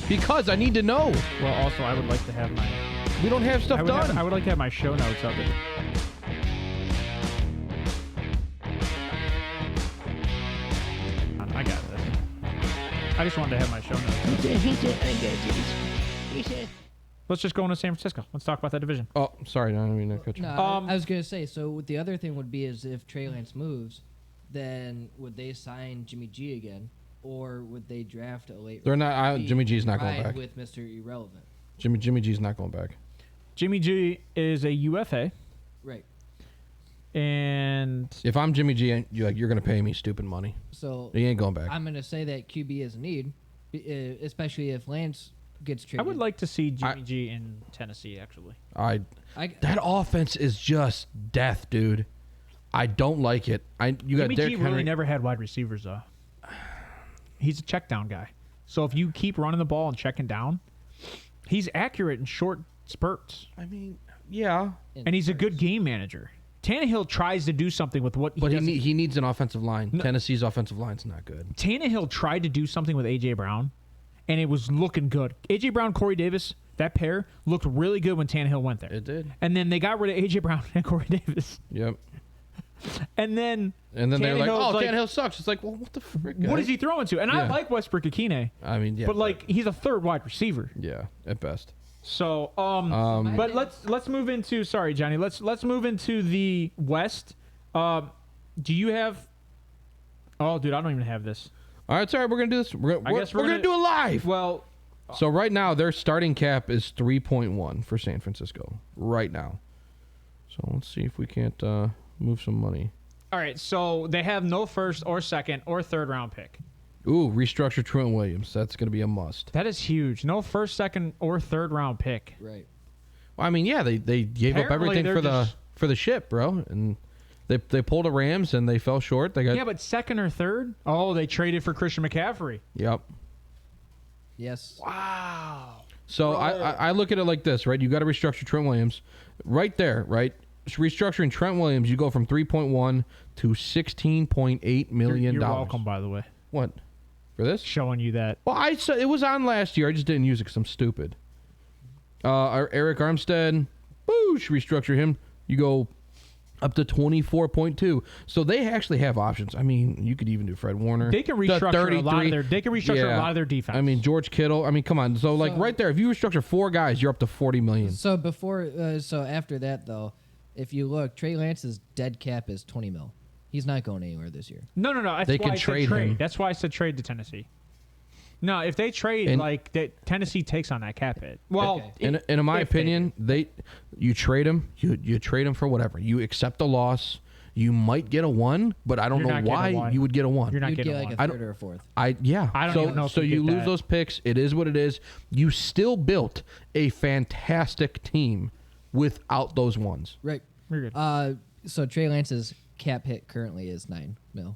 Because I need to know. Well, also, I would like to have my... We don't have stuff done. I would like to have my show notes of it. I got this. I just wanted to have my show notes. Let's just go into San Francisco. Let's talk about that division. Oh, sorry. No, I didn't mean to cut you. No, I was going to say, so the other thing would be is if Trey Lance moves, then would they sign Jimmy G again? Or would they draft a late... They're not. Jimmy G's not going back. With Mr. Irrelevant. Jimmy G's not going back. Jimmy G is a UFA. Right. And... If I'm Jimmy G, you're going to pay me stupid money. So... He ain't going back. I'm going to say that QB is a need, especially if Lance gets traded. I would like to see Jimmy G in Tennessee, actually. That offense is just death, dude. I don't like it. Jimmy G really never had wide receivers, though. He's a check down guy. So if you keep running the ball and checking down, he's accurate in short spurts. I mean, yeah. And he's a good game manager. Tannehill tries to do something with what he needs an offensive line. No. Tennessee's offensive line's not good. Tannehill tried to do something with A.J. Brown, and it was looking good. A.J. Brown, Corey Davis, that pair looked really good when Tannehill went there. It did. And then they got rid of A.J. Brown and Corey Davis. Yep. And then they're like, Tannehill sucks. It's like, well, what the frick? What is he throwing to? And I like Westbrook Akine. I mean, yeah. But he's a third wide receiver. Yeah, at best. So, but let's move into. Sorry, Johnny. Let's move into the West. Do you have? Oh, dude, I don't even have this. All right, sorry. We're gonna do this. We're gonna do it live. Well, so right now their starting cap is 3.1 for San Francisco right now. So let's see if we can't move some money. All right. So they have no first or second or third round pick. Ooh, restructure Trent Williams. That's going to be a must. That is huge. No first, second, or third round pick. Right. Well, I mean, yeah, they gave up everything for the ship, bro, and they pulled the Rams and they fell short. They got but second or third? Oh, they traded for Christian McCaffrey. Yep. Yes. Wow. So I look at it like this, right? You got to restructure Trent Williams, right there, right? Restructuring Trent Williams, you go from 3.1 to $16.8 million. You're welcome, by the way. What? For this? Showing you that. Well, it was on last year. I just didn't use it because I'm stupid. Eric Armstead, boosh, restructure him. You go up to 24.2. So they actually have options. I mean, you could even do Fred Warner. They can restructure a lot of their defense. I mean, George Kittle. I mean, come on. So right there, if you restructure 4 guys, you're up to $40 million. So after that though, if you look, Trey Lance's dead cap is $20 million. He's not going anywhere this year. No. They can trade him. That's why I said trade to Tennessee. No, if they trade, Tennessee takes on that cap hit. Well, okay. In my opinion, you trade him. You trade him for whatever. You accept the loss. You might get a 1, but I don't know why you would get a 1. You're not You'd getting get like a third or a fourth. I don't even know. So you lose those picks. It is what it is. You still built a fantastic team without those ones. Right. We're good. So Trey Lance's cap hit currently is $9 million.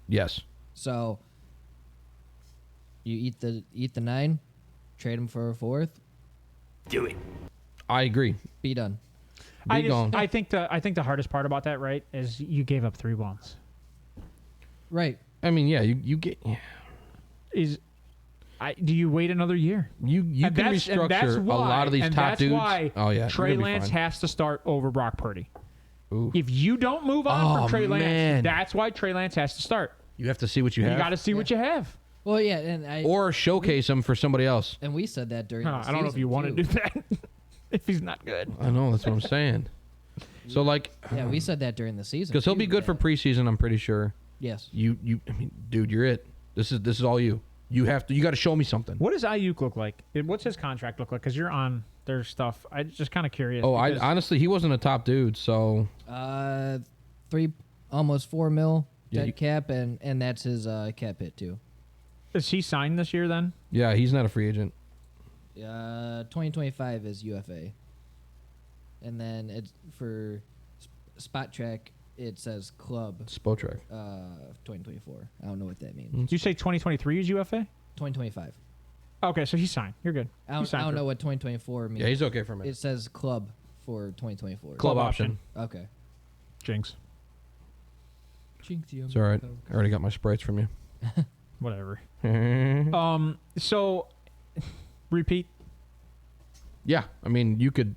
Yes. So you eat the 9, trade him for a fourth. Do it. I agree. Be done. I think the hardest part about that, right, is you gave up 3 ones. Right. I mean, yeah, you get. Yeah. Do you wait another year? You can restructure a lot of these top dudes. Oh yeah, Trey Lance has to start over Brock Purdy. Ooh. If you don't move on from Trey Lance, that's why Trey Lance has to start. You have to see what you have. You got to see what you have. Well, yeah, or showcase him for somebody else. And we said that during. I don't know if you want to do that. If he's not good. I know, that's what I'm saying. So yeah, we said that during the season because he'll be good for preseason. I'm pretty sure. Yes. I mean, dude, you're it. This is all you. You got to show me something. What does Ayuk look like? What's his contract look like? Because you're on their stuff. I'm just kind of curious. Oh, honestly, he wasn't a top dude. So. Almost $4 million dead cap, and that's his cap hit too. Is he signed this year then? Yeah, he's not a free agent. 2025 is UFA, and then it's for Spot Track. It says club. Spotrack. 2024. I don't know what that means. Did you say 2023 is UFA? 2025. Okay, so he's signed. You're good. I don't know what 2024 means. Yeah, he's okay for me. It says club for 2024. Club option. Okay. Jinx. It's all right. I already got my sprites from you. Whatever. So repeat? Yeah, I mean you could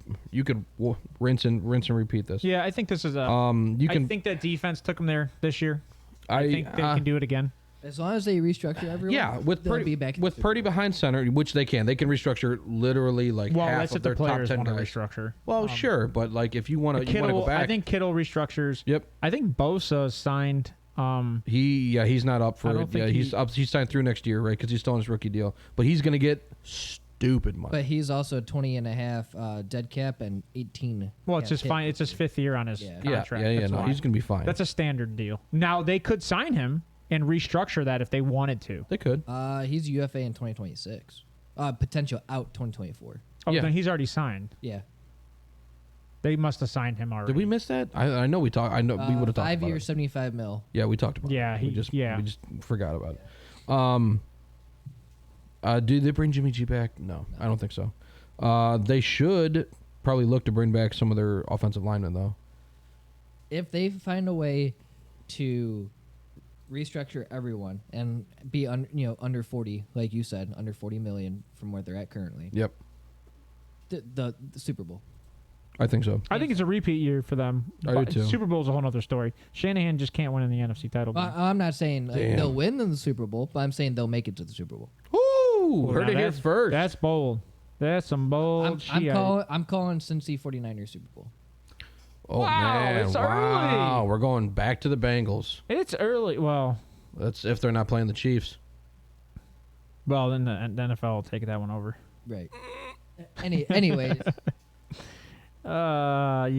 rinse and repeat this. Yeah, I think this is a. I think that defense took them there this year. I think they can do it again. As long as they restructure everyone, Yeah, with they'll Purdy, be back in with the Purdy behind center, which they can restructure literally like Well, half that's of if the their top players 10 want to guys. restructure. Well, sure, but like if you want to go back, I think Kittle restructures. Yep. I think Bosa signed. He's not up for I don't it. think Yeah, he's up. He's signed through next year, right? Because he's still on his rookie deal, but he's going to get stupid money. But he's also 20 and a half dead cap and 18. Well, it's cap just hit. fine. It's his 5th year on his contract. Yeah. That's No, why. he's going to be fine. That's a standard deal. Now they could sign him and restructure that if they wanted to. They could. He's UFA in 2026. Potential out 2024. Oh, Yeah. then he's already signed. Yeah. They must have signed him already. Did we miss that? I know we talked. I know we would have talked 5 about years, it. 75 mil. Yeah, we talked about Yeah, it. We just forgot about it. Did they bring Jimmy G back? No, I don't think so. They should probably look to bring back some of their offensive linemen, though. If they find a way to restructure everyone and be under 40, like you said, under 40 million from where they're at currently, Yep, the Super Bowl. I think so. I think it's a repeat year for them. I do too. Super Bowl's a whole other story. Shanahan just can't win in the NFC title game. I'm not saying Damn. they'll win in the Super Bowl, but I'm saying they'll make it to the Super Bowl. Woo! Well, Heard now it here that's- first. That's bold. That's some bold shit. I'm calling Cincy 49ers Super Bowl. Oh Wow, man! it's wow, early. we're going back to the Bengals. It's early. Well, That's if they're not playing the Chiefs. then the NFL will take that one over. Right. Anyways, You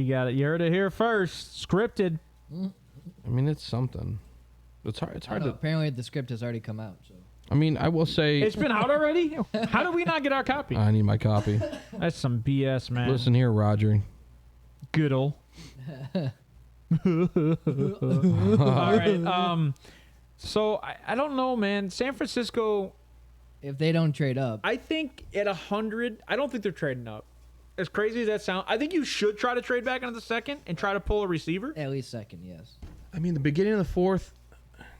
got it. You heard it here first. Scripted. I mean, it's something. It's hard. It's hard to. apparently the script has already come out. So I mean, I will say. It's been out already? How did we not get our copy? I need my copy. That's some BS, man. Listen here, Roger. Goodle. All right. So I don't know, man. San Francisco, if they don't trade up, I think at 100, I don't think they're trading up. As crazy as that sounds, I think you should try to trade back into the second and try to pull a receiver. at least second, yes. I mean, the beginning of the fourth,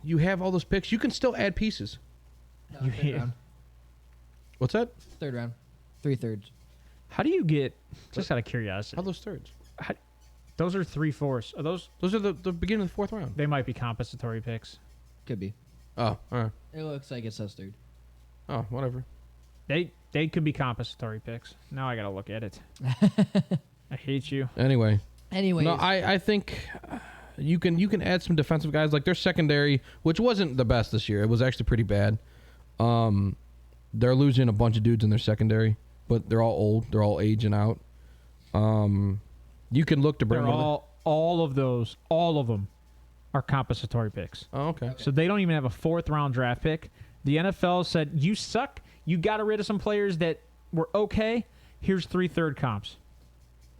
you have all those picks. You can still add pieces. No, You third hate- round. What's that? Third round. 3/3. How do you get, just out of curiosity, How those thirds? those are 3/4. Are those, Those are the beginning of the fourth round. they might be compensatory picks. Could be. Oh, all right. It looks like it says third. Oh, whatever. They could be compensatory picks. Now I got to look at it. I hate you. Anyway. Anyways, No, I think you can add some defensive guys. Like their secondary, which wasn't the best this year. It was actually pretty bad. They're losing a bunch of dudes in their secondary, but they're all old. They're all aging out. You can look to bring They're one. all of them are compensatory picks. Oh, okay. So they don't even have a 4th round draft pick. The NFL said, you suck. You got rid of some players that were okay. Here's 3 third comps.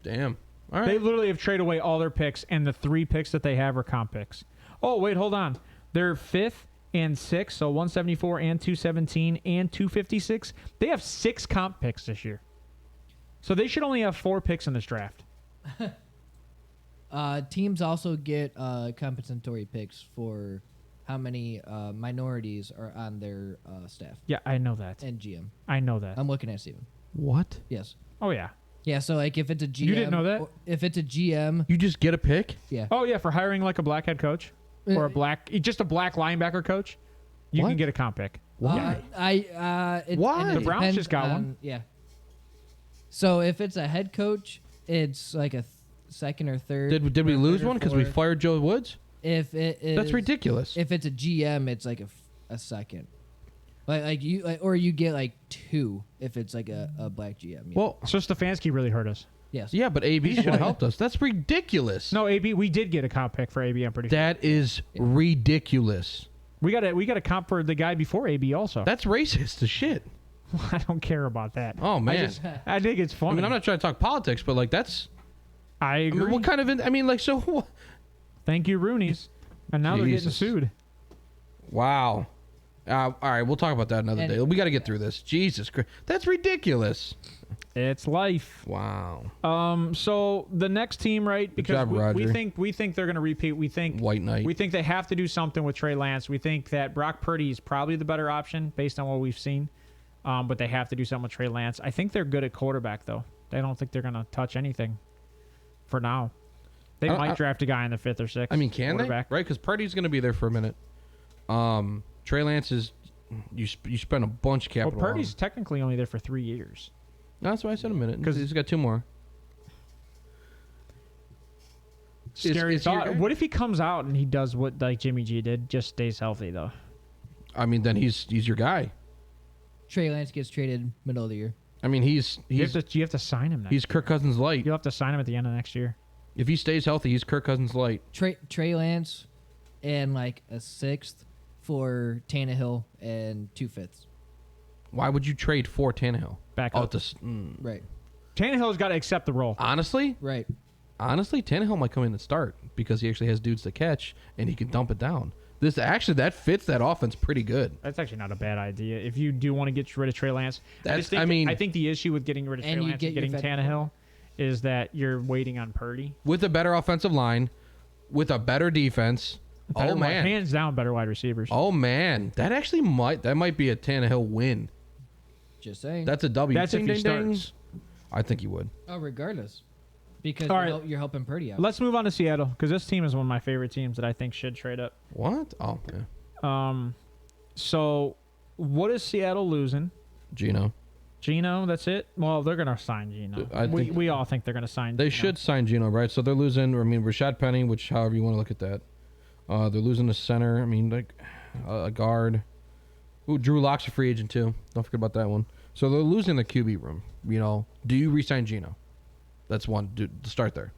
Damn. All right. They literally have traded away all their picks, and the 3 picks that they have are comp picks. Oh, wait, hold on. They're 5th and 6th, so 174 and 217 and 256. They have 6 comp picks this year. So they should only have 4 picks in this draft. teams also get compensatory picks for how many minorities are on their staff Yeah, I know that. and GM. I know that. I'm looking at Steven. What? Yes. Oh, yeah. Yeah, so like if it's a GM, You didn't know that? or if it's a GM, You just get a pick? yeah. Oh, yeah, for hiring like a black head coach or just a black linebacker coach, you What? can get a comp pick. Why? Why? The Browns just got one. Yeah. So if it's a head coach, it's like a second or third. Did we or lose third or one because we fourth. fired Joe Woods? If it is, That's ridiculous. If it's a GM, it's like a second. Or you get like 2 if it's like a black GM. Yeah. Well, So Stefanski really hurt us. yes. yeah, but AB should have helped us. That's ridiculous. No, AB, we did get a comp pick for AB, I'm pretty sure. That is ridiculous. We got a comp for the guy before AB also. That's racist as shit. I don't care about that. Oh, man. I think it's I funny. mean, I'm not trying to talk politics, but like that's. I I agree. mean, what kind of? I mean, like so. What? Thank you, Rooney's. And now they're getting Jesus. sued. Wow. All right, we'll talk about that another day. We got to get through this. Jesus Christ, that's ridiculous. It's life. Wow. So the next team, right? Because job, we Roger. think they're going to repeat. We think White Knight. We think they have to do something with Trey Lance. We think that Brock Purdy is probably the better option based on what we've seen. but they have to do something with Trey Lance. I think they're good at quarterback, though. I don't think they're going to touch anything for now. They might draft a guy in the 5th or 6th. I mean, can they? Right, because Purdy's going to be there for a minute. Trey Lance is you spend a bunch of capital. Well, Purdy's technically only there for 3 years. No, that's why I said a minute because he's got 2 more. Scary thought. What if he comes out and he does what like Jimmy G did, just stays healthy though? I mean, then he's your guy. Trey Lance gets traded middle of the year. I mean, you have to sign him. He's Kirk Cousins light. You'll have to sign him at the end of next year. If he stays healthy, he's Kirk Cousins light. Trey Lance and like a 6th for Tannehill and 2 5ths. Why would you trade for Tannehill? Back up. Right. Tannehill's got to accept the role. Honestly, Tannehill might come in and start because he actually has dudes to catch and he can dump it down. That fits that offense pretty good. That's actually not a bad idea. If you do want to get rid of Trey Lance, I think the issue with getting rid of Trey Lance and getting Tannehill is that you're waiting on Purdy with a better offensive line, with a better defense. Hands down, better wide receivers. Oh man, that might be a Tannehill win. Just saying. That's a W. That's if he starts. I think he would. Oh, regardless. Because you're helping Purdy out. Let's move on to Seattle because this team is one of my favorite teams that I think should trade up. What? Oh, yeah. So what is Seattle losing? Geno, that's it? Well, they're going to sign Geno. We all think they're going to sign They should sign Geno, right? So they're losing, Rashad Penny, which however you want to look at that. They're losing a center. A guard. Ooh, Drew Lock's a free agent too. Don't forget about that one. So they're losing the QB room. Do you re-sign Geno? That's one. To start there.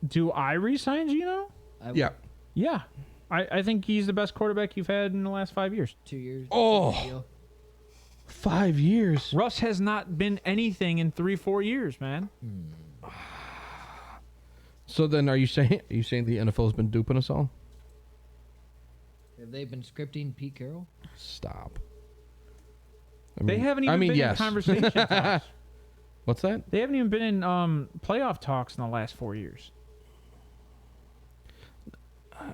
Do I re-sign Geno? Yeah. Yeah. I think he's the best quarterback you've had in the last 5 years. 2 years. Oh. 5 years. Russ has not been anything in 3-4 years, man. So then, are you saying the NFL's been duping us all? Have they been scripting Pete Carroll? Stop. They haven't even been in conversation talks. What's that? They haven't even been in playoff talks in the last 4 years.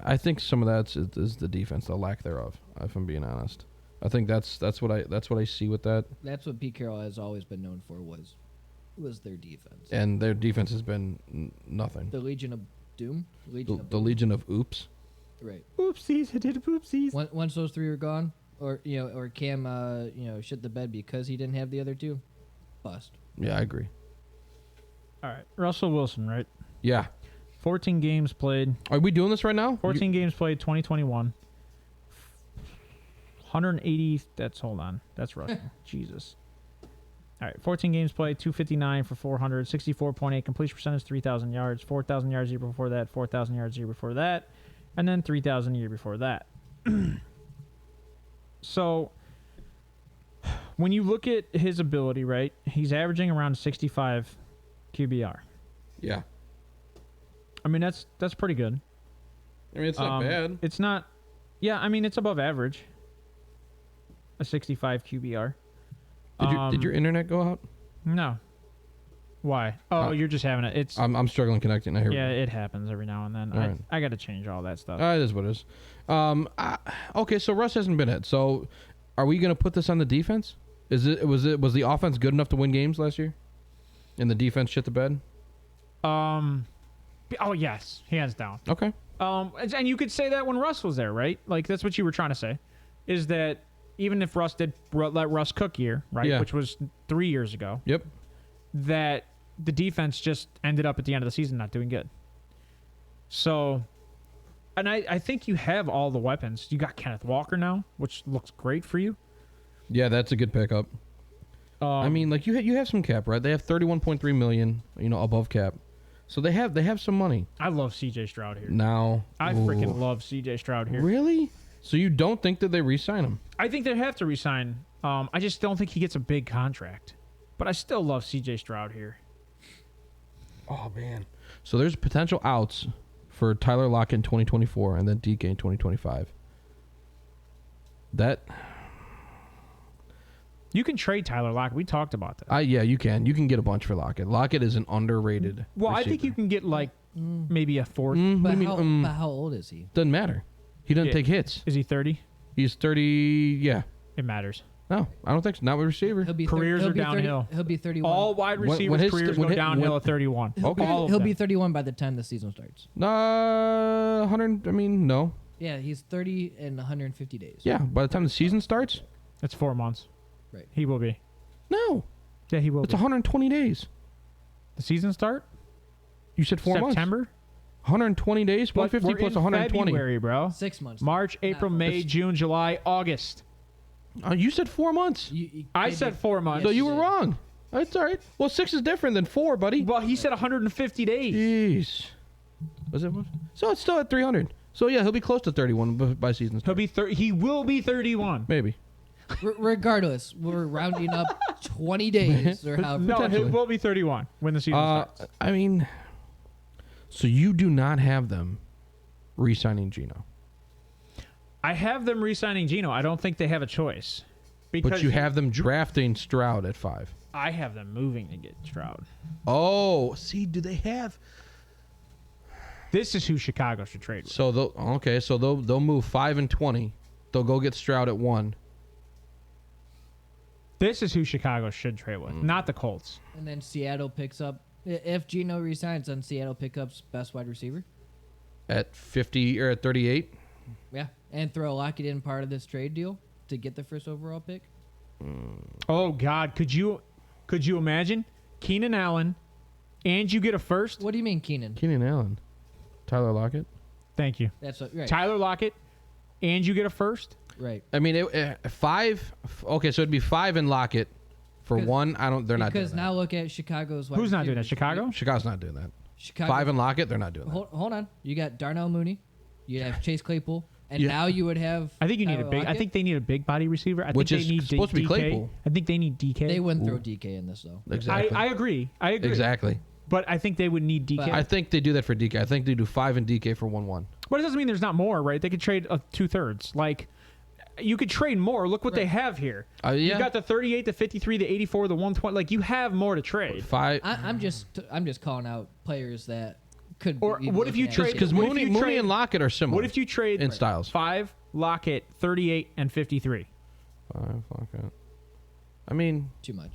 I think some of that is the defense, the lack thereof. If I'm being honest, I think that's what I see with that. That's what Pete Carroll has always been known for was their defense. And their defense has been nothing. The Legion of Doom. The Legion of Oops. Right. Oopsies! I did oopsies. Once those 3 are gone, or Cam shit the bed because he didn't have the other 2, bust. Yeah, I agree. All right, Russell Wilson, right? Yeah. 14 games played. Are we doing this right now? 14 games played, 2021. 180. Hold on. That's rushing. Jesus. All right, 14 games played, 259 for 400, 64.8 completion percentage, 3,000 yards, 4,000 yards a year before that, 4,000 yards a year before that, and then 3,000 a year before that. So, when you look at his ability, right, he's averaging around 65 QBR. Yeah. I mean, that's pretty good. I mean, it's not bad. It's not. Yeah, I mean, it's above average. A 65 QBR. Did your internet go out? No. Why? Oh, you're just having it. It's. I'm struggling connecting. Yeah, it happens every now and then. I got to change all that stuff. It is what it is. Okay, so Russ hasn't been hit. So, are we going to put this on the defense? Was the offense good enough to win games last year? And the defense shit the bed? Oh yes, hands down. Okay. And you could say that when Russ was there, right? Like that's what you were trying to say, is that even if Russ did let Russ cook year, right, which was 3 years ago. Yep. That the defense just ended up at the end of the season not doing good. So, and I think you have all the weapons. You got Kenneth Walker now, which looks great for you. Yeah, that's a good pickup. I mean, like you have some cap, right? They have 31.3 million, above cap. So they have some money. I love CJ Stroud here. Now. I freaking love CJ Stroud here. Really? So you don't think that they re-sign him? I think they have to re-sign. I just don't think he gets a big contract. But I still love CJ Stroud here. Oh, man. So there's potential outs for Tyler Lockett in 2024 and then DK in 2025. You can trade Tyler Lockett. We talked about that. Yeah, you can. You can get a bunch for Lockett. Lockett is an underrated receiver. I think you can get maybe a fourth. But how old is he? Doesn't matter. He doesn't take hits. Is he 30? He's 30, yeah. It matters. No, I don't think so. Not with receiver. He'll be Careers he'll are be 30 downhill. He'll be 31. All wide When receivers' his- careers when go his- downhill when- at 31. Okay. All of He'll them. be 31 by the time the season starts. 100. I mean, no. Yeah, he's 30 in 150 days. Yeah, by the time the season starts, It's 4 months. Right. He will be. no. Yeah, he will It's be. 120 days. The season start? You said 4 months. September? 120 days. But 150 we're plus in 120. February, bro. 6 months. March, April, Not- May, June, July, August. You said 4 months. I said 4 months. So you were did. wrong. That's all right. Well, 6 is different than 4, buddy. Well, he said 150 days. Jeez. Was it? So it's still at 300. So yeah, he'll be close to 31 by season start. He will be 31. Maybe. Regardless, we're rounding up 20 days or however. No, he Potentially. will be 31 when the season starts. I mean, so you do not have them re-signing Geno, I have them re-signing Geno. I don't think they have a choice. Because but you have them drafting Stroud at 5. I have them moving to get Stroud. Oh, see, do they have? This is who Chicago should trade with. So they'll move 5 and 20. They'll go get Stroud at 1. This is who Chicago should trade with, not the Colts. And then Seattle picks up. If Geno resigns, then Seattle picks up best wide receiver. At 50 or at 38. Yeah, and throw Lockett in part of this trade deal to get the first overall pick. Oh God, could you imagine Keenan Allen, and you get a first? What do you mean, Keenan? Keenan Allen, Tyler Lockett. Thank you, That's what, right. Tyler Lockett, and you get a first. Right. I mean, 5. Okay, so it'd be 5 in Lockett for 1. They're not doing Because that. now look at Chicago's wide Who's not doing that? receivers. Chicago? Chicago's not doing that. Chicago. 5 in Lockett, they're not doing that. Hold on. You got Darnell Mooney. You have Chase Claypool, and Yeah. now you would have. I think you need a Tyler big. I Lockett. think they need a big body receiver. I Which think is they need supposed to be DK. Claypool. I think they need DK. They wouldn't throw DK in this though. Exactly. I agree. I agree. Exactly. But I think they would need DK. But I think they do that for DK. I think they do 5 in DK for 1-1. But it doesn't mean there's not more, right? They could trade 2/3. Like, you could trade more. Look what they have here. Yeah. You got the 38, the 53, the 84, the 120. Like, you have more to trade. 5. I'm just calling out players that could. Or be what if you looking at trade- it. Because what if Mooney, you Mooney trade- and Lockett are similar. What if you trade in styles? 5, Lockett, 38, and 53? 5 Lockett. I mean, Too much.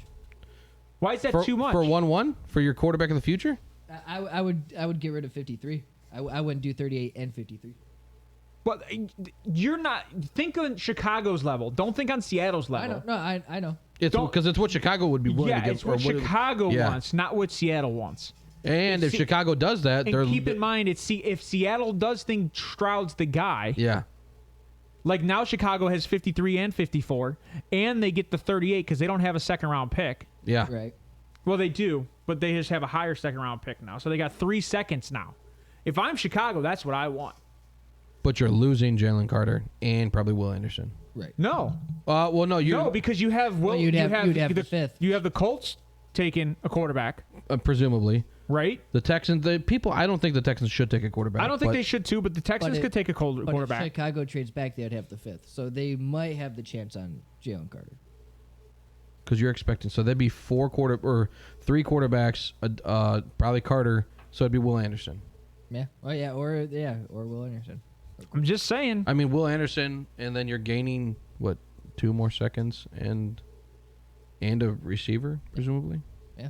Why is that for, too much? for 1-1 for your quarterback of the future. I would get rid of 53. I wouldn't do 38 and 53. But you're not. Think on Chicago's level. Don't think on Seattle's I level. know. No, I know. It's Don't- because it's what Chicago would be willing Yeah, to give. it's what or Chicago yeah. wants, not what Seattle wants. And if See- Chicago does that, And they're keep in mind, if Seattle does think Stroud's the guy, yeah. like now Chicago has 53 and 54, and they get the 38 because they don't have a second round pick. Yeah. Right. Well, they do, but they just have a higher second round pick now. So they got 3 seconds now. If I'm Chicago, that's what I want. But you're losing Jalen Carter and probably Will Anderson. Right. No, Well, no, you no, because you have Will. Well, you'd you have the fifth. You have the Colts taking a quarterback, presumably right? the Texans. The people. I don't think the Texans should take a quarterback. I don't think but they should too, but the Texans it- could take a But if quarterback. Chicago trades back, they would have the 5th. So they might have the chance on Jalen Carter. because you're expecting. So that'd be 3 quarterbacks. Probably Carter. So it'd be Will Anderson. Yeah. Oh yeah. Or Will Anderson. I'm just saying. I mean, Will Anderson, and then you're gaining what 2 more seconds and a receiver, presumably. Yeah.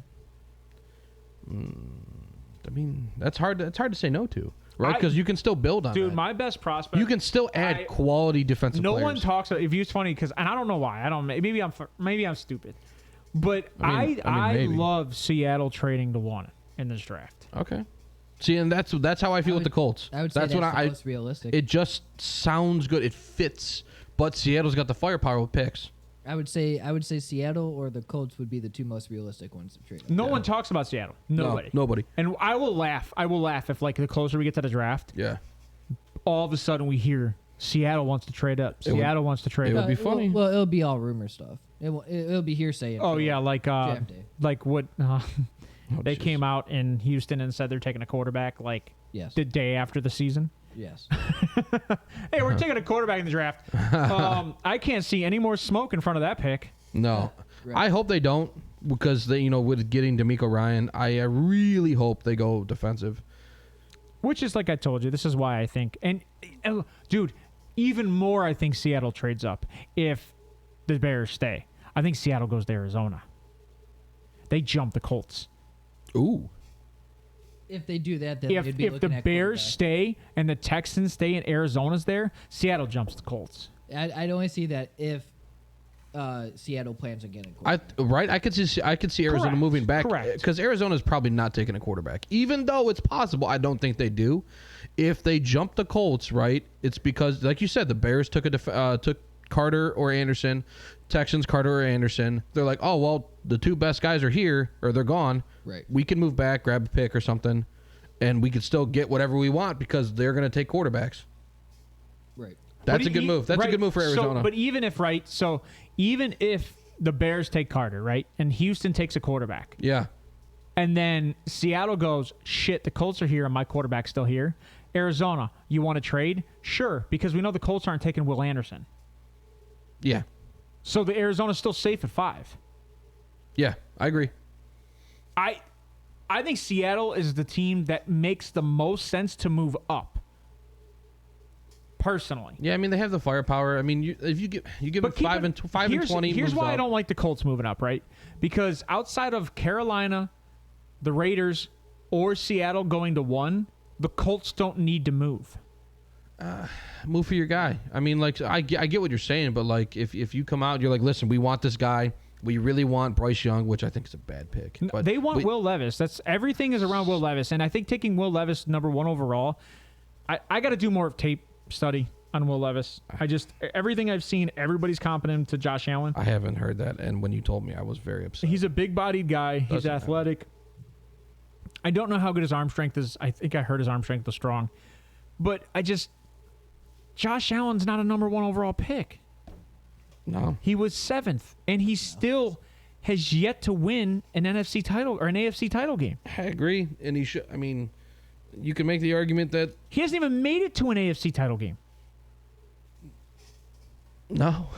I mean, that's hard. That's hard to say no to, right? I- Because you can still build on Dude, that. my best prospect. You can still add quality defensive No players. one talks. If it's funny because, and I don't know why. I don't. Maybe I'm stupid, but I mean, maybe. love Seattle trading to 1 in this draft. Okay. See, and that's how I feel with the Colts. I would say that's that's what the most realistic. It just sounds good. It fits, but Seattle's got the firepower with picks. I would say Seattle or the Colts would be the 2 most realistic ones to trade. No one talks about Seattle. Nobody. No, nobody. And I will laugh. I will laugh if, like, the closer we get to the draft, Yeah. all of a sudden we hear Seattle wants to trade up. It would- Seattle wants to trade it would up. be funny. Well, it'll be all rumor stuff. It'll be hearsay. Oh yeah, like Draft day. like what they jeez. came out in Houston and said they're taking a quarterback like Yes. the day after the season. Yes. Hey, we're taking a quarterback in the draft. I can't see any more smoke in front of that pick. No. Right. I hope they don't, because they, with getting D'Amico Ryan, I really hope they go defensive. Which is, like I told you, this is why I think, and dude, even more I think Seattle trades up. If the Bears stay. I think Seattle goes to Arizona. They jump the Colts. Ooh. If they do that, then If they'd be the looking at Bears quarterback. stay and the Texans stay and Arizona's there, Seattle jumps the Colts. I'd only see that if Seattle plans on getting a I quarterback. I could see Arizona Correct. moving back Correct. because Arizona's probably not taking a quarterback, even though it's possible. I don't think they do. If they jump the Colts, right, it's because, like you said, the Bears took Carter or Anderson, Texans Carter or Anderson. They're like, oh well, the two best guys are here or they're gone. Right. We can move back, grab a pick or something, and we could still get whatever we want because they're going to take quarterbacks. Right. That's But a good move. That's a good move for Arizona. But even if the Bears take Carter, right, and Houston takes a quarterback, yeah. and then Seattle goes, shit, the Colts are here and my quarterback's still here. Arizona, you want to trade? Sure, because we know the Colts aren't taking Will Anderson. Yeah. So the Arizona's still safe at 5. Yeah, I agree. I think Seattle is the team that makes the most sense to move up. Personally. Yeah, I mean they have the firepower. I mean, if you give them But keep 5 and 20, here's moves why I up. don't like the Colts moving up, right? Because outside of Carolina, the Raiders, or Seattle going to 1, the Colts don't need to move. Move for your guy. I mean, like I get what you're saying, but like if you come out, you're like, listen, we want this guy. We really want Bryce Young, which I think is a bad pick. But They want Will Levis. That's everything is around Will Levis, and I think taking Will Levis number 1 overall. I got to do more tape study on Will Levis. Everything I've seen, everybody's comparing him to Josh Allen. I haven't heard that, and when you told me, I was very upset. He's a big-bodied guy. He's Doesn't athletic. I don't know how good his arm strength is. I think I heard his arm strength was strong, but Josh Allen's not a number 1 overall pick. No. He was 7th, and he still has yet to win an NFC title or an AFC title game. I agree, and he should. I mean, you can make the argument that He hasn't even made it to an AFC title game. no.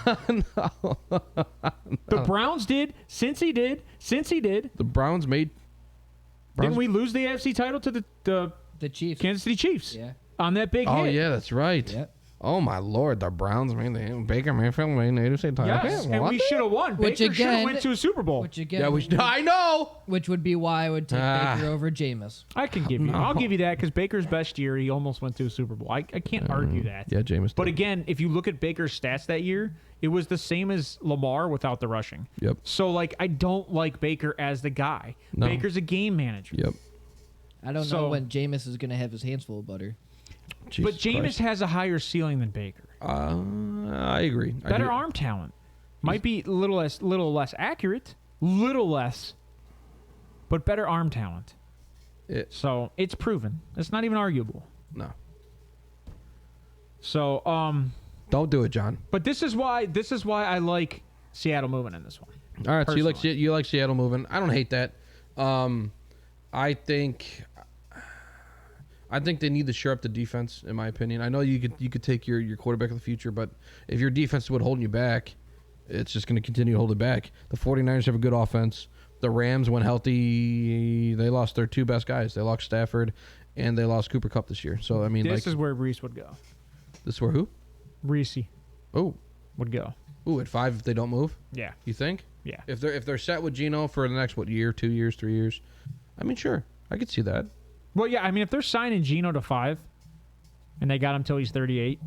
The Browns did, since he did. The Browns made. Didn't we lose the AFC title to the The Chiefs. Kansas City Chiefs Yeah. on that big Oh hit? yeah, that's right. Yep. Oh my Lord, the Browns made Baker Mayfield made an AFC title. Yes, and we should have won. Which Baker should have again- went to a Super Bowl. Which again, Yeah, I know. which would be why I would take Baker over Jameis. I can give you. No. I'll give you that because Baker's best year, he almost went to a Super Bowl. I can't argue that. Yeah, Jameis. But did. again, if you look at Baker's stats that year, it was the same as Lamar without the rushing. Yep. So like, I don't like Baker as the guy. No. Baker's a game manager. Yep. I don't So- know when Jameis is going to have his hands full of butter. Jesus But Jameis Christ. has a higher ceiling than Baker. I agree. Better arm talent. Might be a little less accurate, little less, but better arm talent. So it's proven. It's not even arguable. No. So Don't do it, John. but this is why I like Seattle moving in this one. All right, so Personally. you like Seattle moving. I don't hate that. I think they need to shore up the defense, in my opinion. I know you could take your quarterback of the future, but if your defense is what holding you back, it's just going to continue to hold it back. The 49ers have a good offense. The Rams, when healthy, they lost their 2 best guys. They lost Stafford, and they lost Cooper Kupp this year. So, I mean, This is where Reese would go. this is where who? Reese Oh, would go. at 5 if they don't move. Yeah. You think? Yeah. If they're set with Geno for the next year, 2 years, 3 years, I mean, sure, I could see that. Well, yeah, I mean, if they're signing Geno to 5 and they got him till he's 38,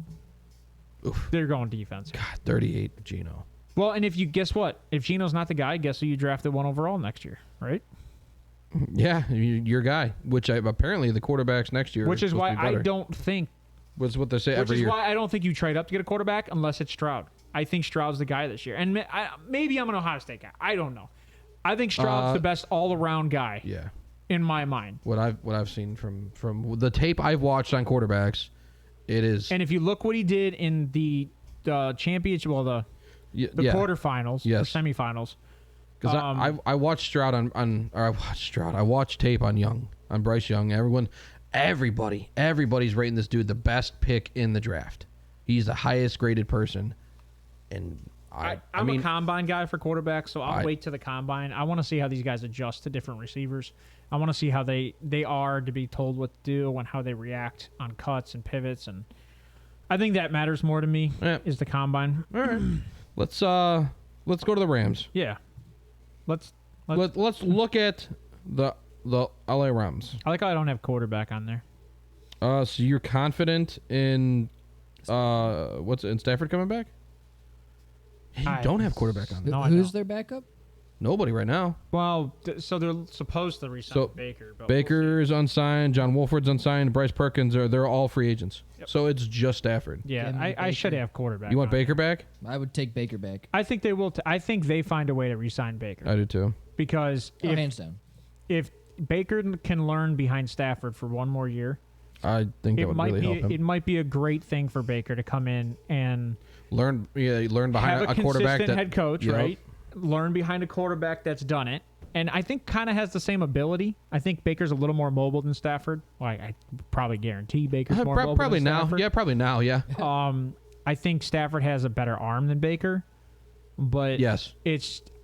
Oof. they're going defense. God, 38 Geno. Well, and if you guess what? If Geno's not the guy, guess who you drafted 1 overall next year, right? Yeah, your guy. Which apparently the quarterbacks next year. Which are is supposed why to be I better. don't think. Was what they say Which every is year. why I don't think you trade up to get a quarterback unless it's Stroud. I think Stroud's the guy this year, and maybe I'm an Ohio State guy. I don't know. I think Stroud's the best all-around guy Yeah. in my mind. What I've seen from the tape I've watched on quarterbacks, it is. And if you look what he did in the championship, well, the quarterfinals or Yes. semifinals. Because I watched Stroud I watched tape on Bryce Young. Everybody's rating this dude the best pick in the draft. He's the highest graded person, and I'm a combine guy for quarterbacks, so I'll wait to the combine. I want to see how these guys adjust to different receivers. I want to see how they are to be told what to do and how they react on cuts and pivots, and I think that matters more to me Yeah. is the combine. All right. Let's go to the Rams. Yeah. Let's Let's look at the LA Rams. I like how I don't have quarterback on there. So you're confident in in Stafford coming back? You don't have quarterback on there. No, I Who's don't. their backup? Nobody right now. Well, so they're supposed to resign So, Baker, but Baker's unsigned. John Wolford's unsigned. Bryce Perkins they're all free agents. Yep. So it's just Stafford. yeah, Give me I should Baker. have quarterback. You want on Baker there. back? I would take Baker back. I think they will. I think they find a way to resign Baker I do too. because Oh, hands down. if Baker can learn behind Stafford for one more year, I think that it would might really be help him. it might be a great thing for Baker to come in and Learn behind have a quarterback consistent that head coach, Yep. right? Learn behind a quarterback that's done it, and I think kind of has the same ability. I think Baker's a little more mobile than Stafford. Well, I probably guarantee Baker's more mobile Probably than now. Stafford. Yeah, probably now. Yeah. I think Stafford has a better arm than Baker, but Yes.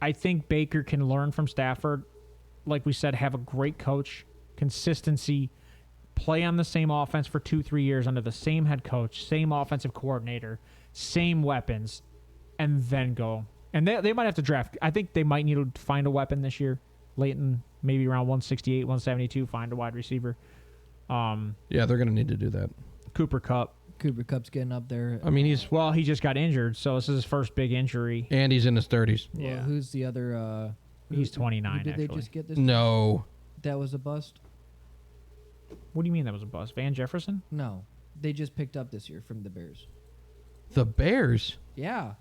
I think Baker can learn from Stafford. Like we said, have a great coach, consistency, play on the same offense for 2-3 years under the same head coach, same offensive coordinator, same weapons, and then go. And they might have to draft. I think they might need to find a weapon this year, late in maybe around 168, 172, find a wide receiver. Yeah, they're going to need to do that. Cooper Kupp. Cooper Kupp's getting up there. I mean, Well, he just got injured, so this is his first big injury. and he's in his 30s. Well, Yeah. who's the other? He's 29, Who did they actually. just get this? No. That was a bust. What do you mean that was a bust? Van Jefferson? No, they just picked up this year from the Bears. The Bears. Yeah,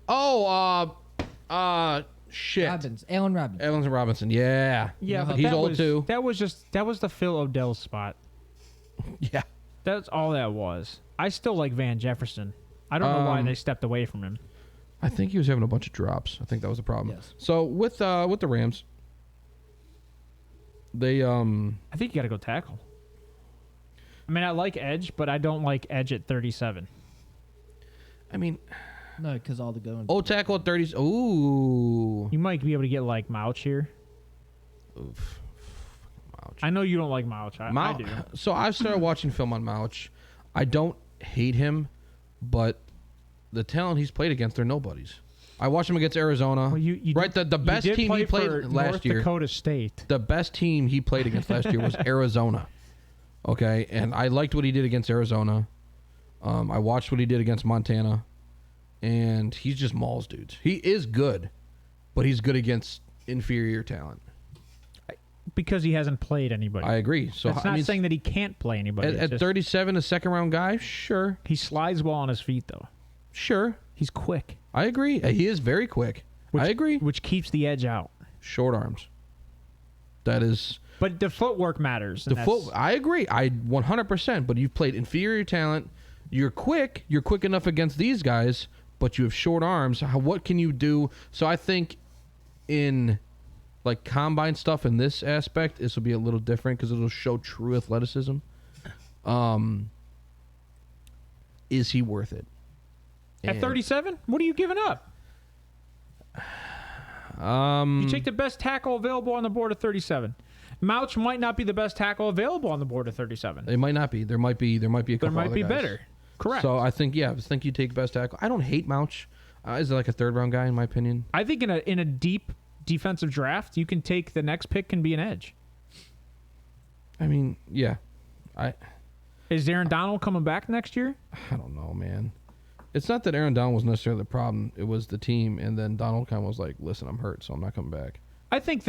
Oh, shit. Allen Robinson. Evans and Robinson. Yeah. Yeah, know but how- He's that old was, too. That was the Phil Odell spot. Yeah. That's all that was. I still like Van Jefferson. I don't know why they stepped away from him. I think he was having a bunch of drops. I think that was the problem. Yes. So with the Rams, they I think you got to go tackle. I mean, I like edge, but I don't like edge at 37. I mean, No, because all the good ones. tackle at 30s. Ooh. You might be able to get like Mouch here. Oof. Ouch. I know you don't like Mouch. I do. So I've started watching film on Mouch. I don't hate him, but the talent he's played against, they're nobodies. I watched him against Arizona. Well, you right, the best you did team play he played for last North year. Dakota State. The best team he played against last year was Arizona. Okay, and I liked what he did against Arizona. I watched what he did against Montana, and he's just mauls dudes. He is good, but he's good against inferior talent. Because he hasn't played anybody. I agree. So That's not saying that he can't play anybody. It's at just 37, a second-round guy, sure, he slides well on his feet, though. sure. He's quick. I agree. He is very quick. I agree. Which keeps the edge out. Short arms. That is But the footwork matters. the and foot. that's- I agree. I 100%. But you've played inferior talent. You're quick. You're quick enough against these guys, but you have short arms. What can you do? So I think in like combine stuff in this aspect, this will be a little different because it'll show true athleticism. Is he worth it? At And, 37, what are you giving up? You take the best tackle available on the board at 37. Mouch might not be the best tackle available on the board at 37. It might not be. There might be a couple There might other be guys. better. Correct. So I think you take best tackle. I don't hate Mouch. Is like a third round guy in my opinion. I think in a deep defensive draft, you can take the next pick can be an edge. I mean, yeah. Is Aaron Donald coming back next year? I don't know, man. It's not that Aaron Donald was necessarily the problem. It was the team, and then Donald kind of was like, "Listen, I'm hurt, so I'm not coming back." I think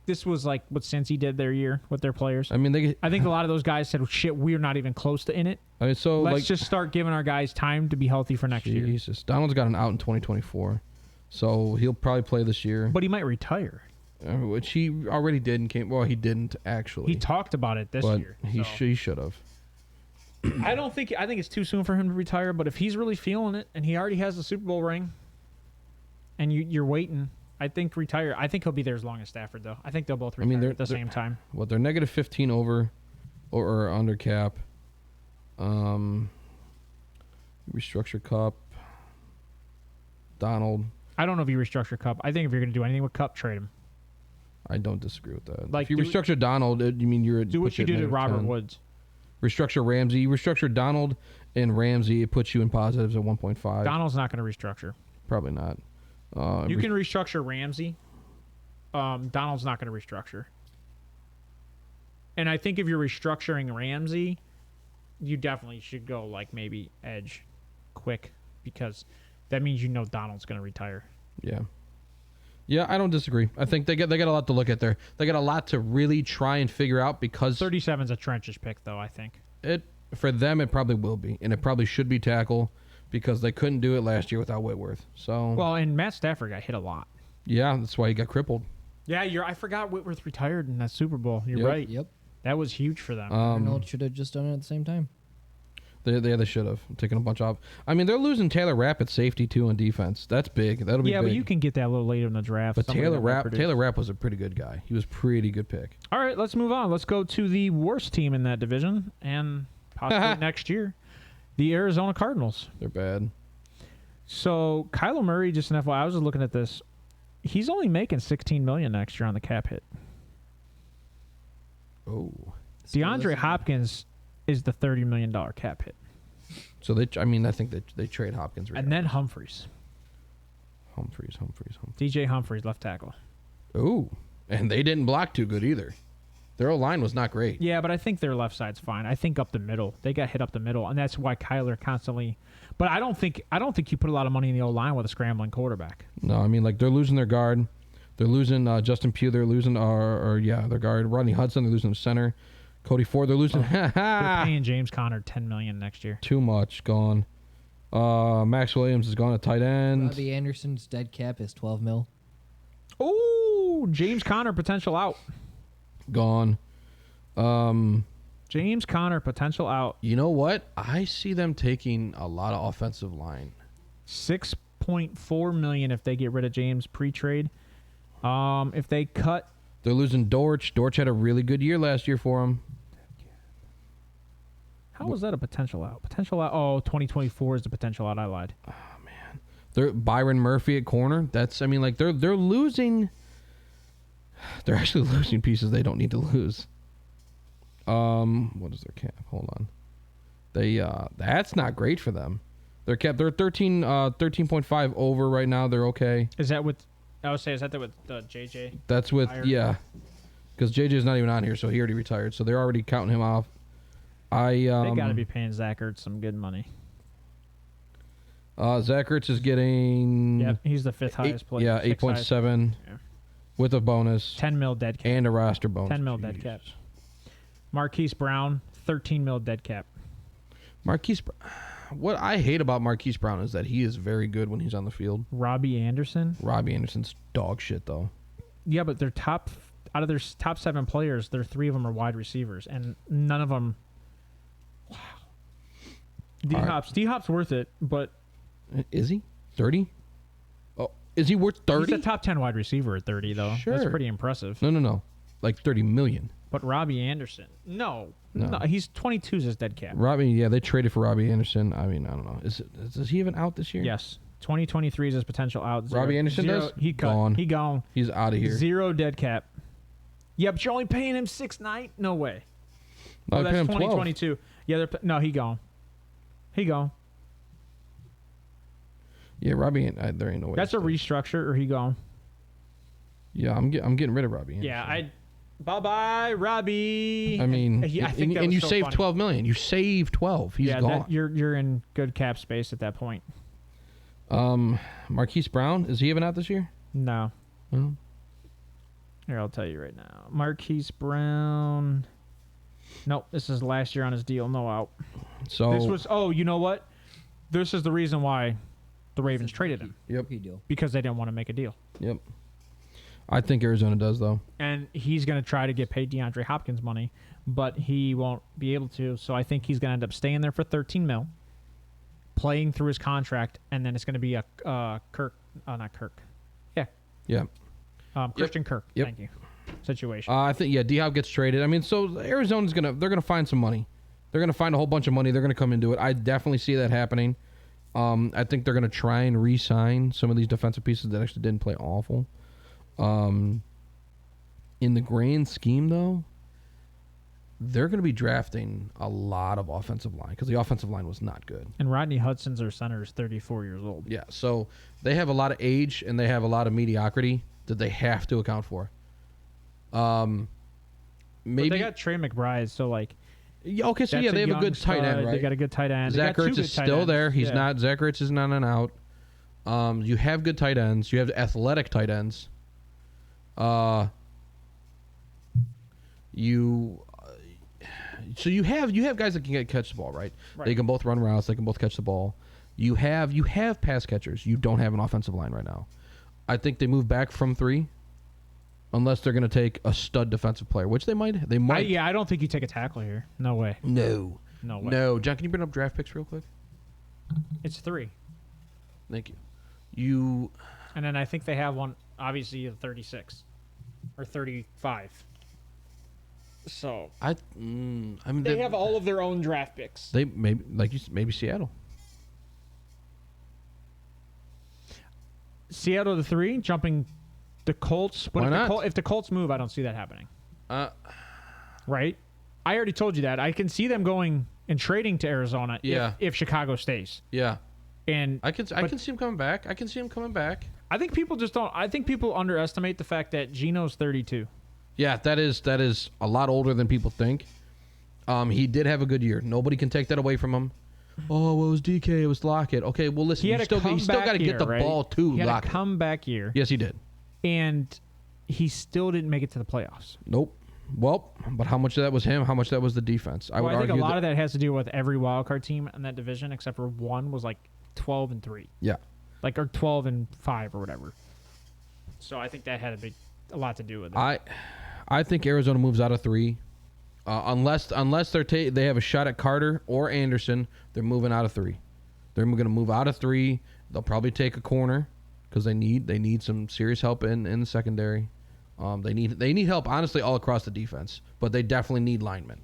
this was like what Cincy did their year with their players. I mean, I think a lot of those guys said, "Shit, we're not even close to in it. so Let's like, just start giving our guys time to be healthy for next year." Jesus, Donald's got an out in 2024, so he'll probably play this year, But he might retire. which he already did and came. Well, he didn't actually. He talked about it this but year. he so. should have. I think it's too soon for him to retire, but if he's really feeling it and he already has the Super Bowl ring and you're waiting, I think retire. I think he'll be there as long as Stafford, though. I think they'll both retire they're- at the same time. What they're negative 15 over or under cap. Restructure Cup. Donald. I don't know if you restructure Cup. I think if you're going to do anything with Cup, trade him. I don't disagree with that. Like, if you do- restructure Donald, you mean you're Do what you do to Robert Woods. Restructure Ramsey. You restructure Donald and Ramsey, it puts you in positives at 1.5. Donald's not going to restructure. Probably not. You can restructure Ramsey. Donald's not going to restructure. And I think if you're restructuring Ramsey, you definitely should go like maybe edge quick, because that means you know Donald's going to retire. Yeah. Yeah, I don't disagree. I think they got a lot to look at there. They got a lot to really try and figure out, because 37's a trenches pick, though, I think. For them, it probably will be, and it probably should be tackle, because they couldn't do it last year without Whitworth. So well, and Matt Stafford got hit a lot. yeah, that's why he got crippled. Yeah, I forgot Whitworth retired in that Super Bowl. You're right. Yep. That was huge for them. Arnold should have just done it at the same time. They should have taken a bunch off. I mean, they're losing Taylor Rapp at safety too on defense. That's big. That'll be big. But you can get that a little later in the draft. But Somebody Taylor that might Rapp was a pretty good guy. He was pretty good pick. All right, let's move on. Let's go to the worst team in that division, and possibly next year, the Arizona Cardinals. They're bad. So Kyler Murray, just an FYI, I was just looking at this. He's only making $16 million next year on the cap hit. Oh. DeAndre Hopkins is the $30 million cap hit. So I think they trade Hopkins. And then Humphreys. Humphreys. DJ Humphreys, left tackle. Ooh. And they didn't block too good either. Their O-line was not great. Yeah, but I think their left side's fine. I think up the middle. They got hit up the middle, and that's why Kyler constantly. But I don't think you put a lot of money in the O-line with a scrambling quarterback. No, I mean, like, they're losing their guard. They're losing Justin Pugh. They're losing their guard. Rodney Hudson. They're losing the center. Cody Ford. They're losing. They're paying James Conner $10 million next year. Too much gone. Max Williams is gone at tight end. Robbie Anderson's dead cap is $12 million. Oh, James Conner potential out. Gone. James Conner potential out. You know what? I see them taking a lot of offensive line. $6.4 million if they get rid of James pre-trade. If they cut, they're losing Dortch. Dortch had a really good year last year for him. How was that a potential out? Potential out. Oh, 2024 is the potential out. I lied. Oh man, they're Byron Murphy at corner. They're losing. They're actually losing pieces they don't need to lose. What is their cap? Hold on. That's not great for them. Their cap, they're 13.5 over right now. They're okay. Is that with? I would say, is that with JJ? That's with because JJ's not even on here, so he already retired. So they're already counting him off. They got to be paying Zach Ertz some good money. Zach Ertz is getting. Yep, he's the fifth highest player. Yeah, 8.7 with a bonus. $10 million dead cap and a roster bonus. $10 million dead cap. Marquise Brown, $13 million dead cap. What I hate about Marquise Brown is that he is very good when he's on the field. Robbie Anderson's dog shit though. Yeah, but they're out of their top 7 players, 3 of them are wide receivers, and none of them. Wow. D-Hop's worth it, but is he 30? Oh, is he worth 30? He's a top 10 wide receiver at 30 though. Sure. That's pretty impressive. No. Like 30 million. But Robbie Anderson, no, he's 22 is his dead cap. They traded for Robbie Anderson. I mean, I don't know. Does he even out this year? Yes. 2023 is his potential out. Robbie Anderson does? He cut. Gone. He gone. He's out of here. 0 dead cap. Yeah, but you're only paying him $6.9? No way. No, that's him 2022. 12. Yeah, he gone. He gone. Yeah, Robbie, there ain't no way. That's a restructure, or he gone. Yeah, I'm getting rid of Robbie Anderson. Yeah, bye-bye, Robbie. I mean, I think and you so save funny. $12 million. You save 12. He's gone. You're in good cap space at that point. Marquise Brown, is he even out this year? No. Oh. Here, I'll tell you right now. Marquise Brown. Nope, this is last year on his deal. No out. So this was. Oh, you know what? This is the reason why the Ravens traded him. Yep. Because they didn't want to make a deal. Yep. I think Arizona does, though. And he's going to try to get paid DeAndre Hopkins money, but he won't be able to. So I think he's going to end up staying there for $13 million, playing through his contract, and then it's going to be a not Kirk. Yeah. Yeah. Christian Kirk. Yep. Thank you. Situation. I think D-Hop gets traded. I mean, so Arizona's they're gonna find some money. They're gonna find a whole bunch of money. They're gonna come into it. I definitely see that happening. I think they're gonna try and re-sign some of these defensive pieces that actually didn't play awful. In the grand scheme, though, they're going to be drafting a lot of offensive line because the offensive line was not good. And Rodney Hudson's their center is 34 years old. Yeah, so they have a lot of age and they have a lot of mediocrity that they have to account for. Maybe But they got Trey McBride, so like. Yeah, okay, so That's yeah, they have a young good tight end, stud. right? They got a good tight end. Zach They got two Ertz good is tight still ends. there. He's Yeah. not. Zach Ertz is not an out. You have good tight ends. You have athletic tight ends. So you have guys that can catch the ball, right? They can both run routes. They can both catch the ball. You have pass catchers. You don't have an offensive line right now. I think they move back from 3, unless they're going to take a stud defensive player, which they might. They might. I don't think you take a tackle here. No way. No. No way. No. John, can you bring up draft picks real quick? It's 3. Thank you. And then I think they have one, obviously, at 36 or 35. So I mean, they have all of their own draft picks. They maybe Seattle. Seattle to 3, jumping the Colts. But Why not? If the Colts move, I don't see that happening. Uh, Right? I already told you that. I can see them going and trading to Arizona Yeah. if Chicago stays. yeah. And I can see him coming back. I think people just don't. I think people underestimate the fact that Geno's 32. Yeah, that is a lot older than people think. He did have a good year. Nobody can take that away from him. Oh, well, it was DK. It was Lockett. Okay, well, listen, He had you still got to get the ball to He had Lockett. a comeback year, Yes, he did. and he still didn't make it to the playoffs. Nope. Well, but how much of that was him? How much of that was the defense? I would I think argue a lot of that has to do with every wildcard team in that division, except for one was like 12-3, Yeah. like or 12-5 or whatever. So I think that had a lot to do with it. I think Arizona moves out of 3, unless they have a shot at Carter or Anderson. They're moving out of 3. They're going to move out of 3. They'll probably take a corner because they need some serious help in the secondary. They need help honestly all across the defense, but they definitely need linemen.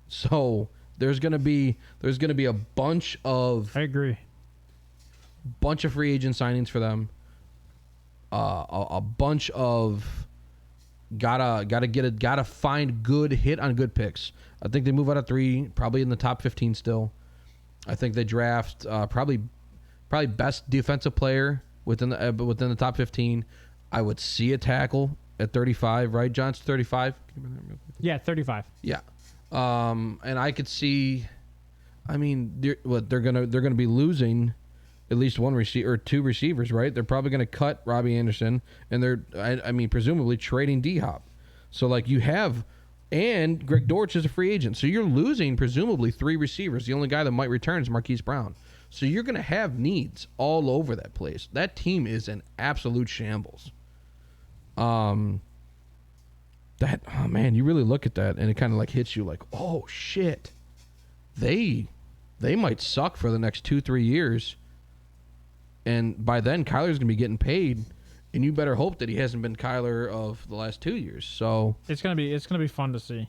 So there's gonna be a bunch of I agree. free agent signings for them. A bunch of gotta find good hit on good picks. I think they move out of 3, probably in the top 15 still. I think they draft probably best defensive player within the top 15. I would see a tackle at 35, right? John's 35. Yeah, 35. Yeah, and I could see. I mean, they're gonna be losing at least one receiver or 2 receivers, right? They're probably gonna cut Robbie Anderson, and they're presumably trading D-Hop. So like you have, and Greg Dortch is a free agent, so you're losing presumably 3 receivers. The only guy that might return is Marquise Brown. So you're gonna have needs all over that place. That team is an absolute shambles. Man, you really look at that and it kind of like hits you like, oh shit, they might suck for the next 2-3 years, and by then Kyler's gonna be getting paid, and you better hope that he hasn't been Kyler of the last 2 years. So It's gonna be fun to see.